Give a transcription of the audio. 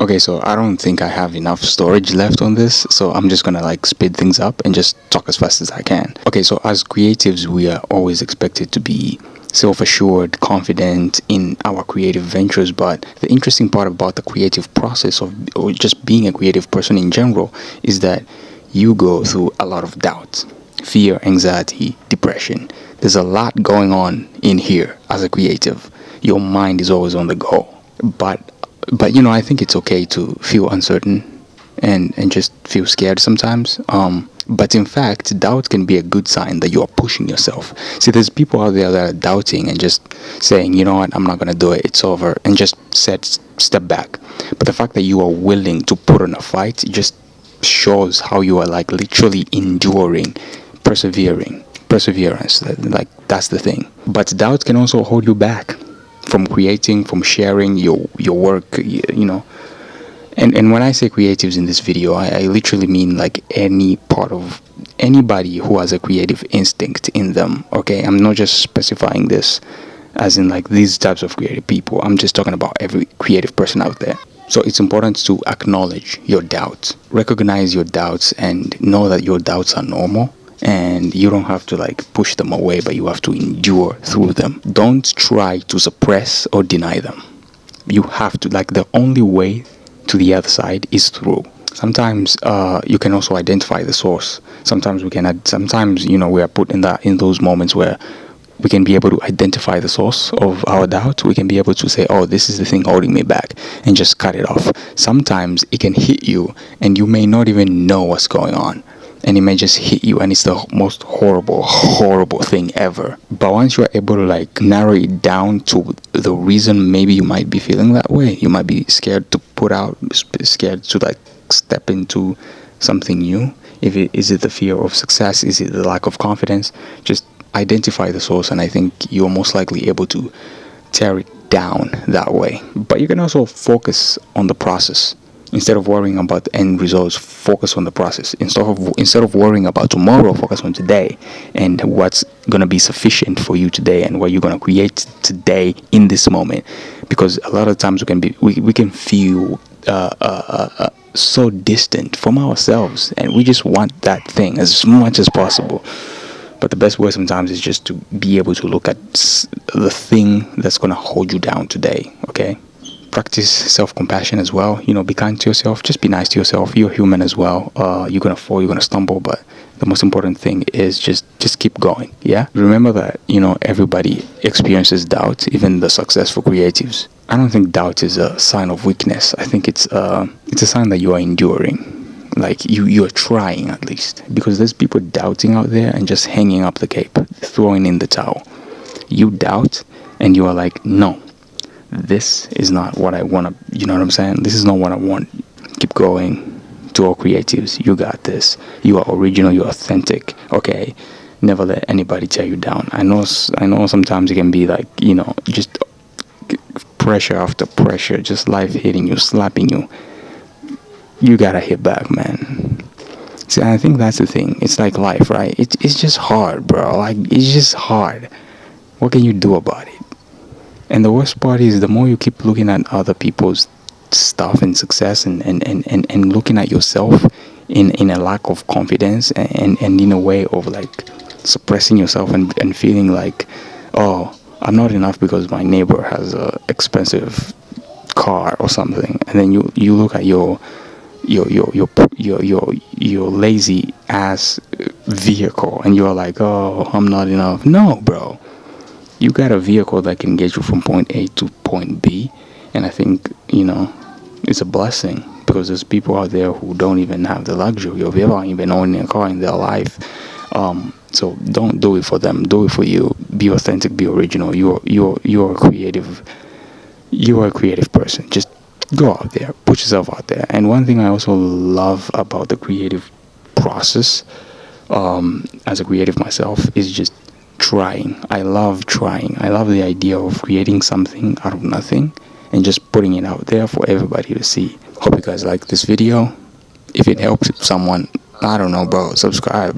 Okay, so I don't think I have enough storage left on this, so I'm just gonna like speed things up and just talk as fast as I can. Okay, so as creatives, we are always expected to be self-assured, confident in our creative ventures, but the interesting part about the creative process of or just being a creative person in general is that you go through a lot of doubts, fear, anxiety, depression. There's a lot going on in here as a creative. Your mind is always on the go, but I think it's okay to feel uncertain and just feel scared sometimes. But in fact, doubt can be a good sign that you are pushing yourself. See, there's people out there that are doubting and just saying, you know what, I'm not gonna do it, it's over, and just step back. But the fact that you are willing to put on a fight just shows how you are like literally enduring, perseverance. Like that's the thing. But doubt can also hold you back from creating, from sharing your work, and when I say creatives in this video, I literally mean like any part of anybody who has a creative instinct in them. Okay, I'm not just specifying this as in like these types of creative people. I'm just talking about every creative person out there. So it's important to acknowledge your doubts, recognize your doubts, and know that your doubts are normal, and you don't have to like push them away, but you have to endure through them. Don't try to suppress or deny them. You have to, like, the only way to the other side is through. Sometimes you can also identify the source. Sometimes we are put in those moments where we can be able to identify the source of our doubt. We can be able to say, oh, this is the thing holding me back, and just cut it off. Sometimes it can hit you and you may not even know what's going on, and it may just hit you and it's the most horrible thing ever. But once you're able to like narrow it down to the reason maybe you might be feeling that way, you might be scared to like step into something new. Is it the fear of success? Is it the lack of confidence? Just identify the source, and I think you're most likely able to tear it down that way. But you can also focus on the process. Instead of worrying about the end results, focus on the process. Instead of worrying about tomorrow, focus on today and what's gonna be sufficient for you today and what you're gonna create today in this moment. Because a lot of times we can feel so distant from ourselves, and we just want that thing as much as possible. But the best way sometimes is just to be able to look at the thing that's gonna hold you down today. Okay. Practice self-compassion as well. Be kind to yourself. Just be nice to yourself. You're human as well. You're gonna fall, you're gonna stumble, but the most important thing is just keep going. Yeah, remember that everybody experiences doubt, even the successful creatives. I don't think doubt is a sign of weakness. I think it's a sign that you are enduring, like you're trying at least, because there's people doubting out there and just hanging up the cape, throwing in the towel. You doubt and you are like, no, this is not what I want to, you know what I'm saying? This is not what I want. Keep going. To all creatives, you got this. You are original, you're authentic. Okay, never let anybody tear you down. I know sometimes it can be like, just pressure after pressure, just life hitting you, slapping you. You gotta hit back, man. See, I think that's the thing. It's like life, right? It's just hard, bro. Like, it's just hard. What can you do about it? And the worst part is, the more you keep looking at other people's stuff and success and looking at yourself in a lack of confidence and in a way of like suppressing yourself and feeling like, oh, I'm not enough because my neighbor has a expensive car or something, and then you look at your lazy ass vehicle and you're like, oh, I'm not enough. No, bro. You got a vehicle that can get you from point A to point B, and I think, it's a blessing, because there's people out there who don't even have the luxury of ever even owning a car in their life. So don't do it for them. Do it for you. Be authentic. Be original. You're a creative. You are a creative person. Just go out there. Put yourself out there. And one thing I also love about the creative process, as a creative myself, is just trying. I love trying. I love the idea of creating something out of nothing and just putting it out there for everybody to see. Hope you guys like this video. If it helps someone, I don't know, bro, subscribe.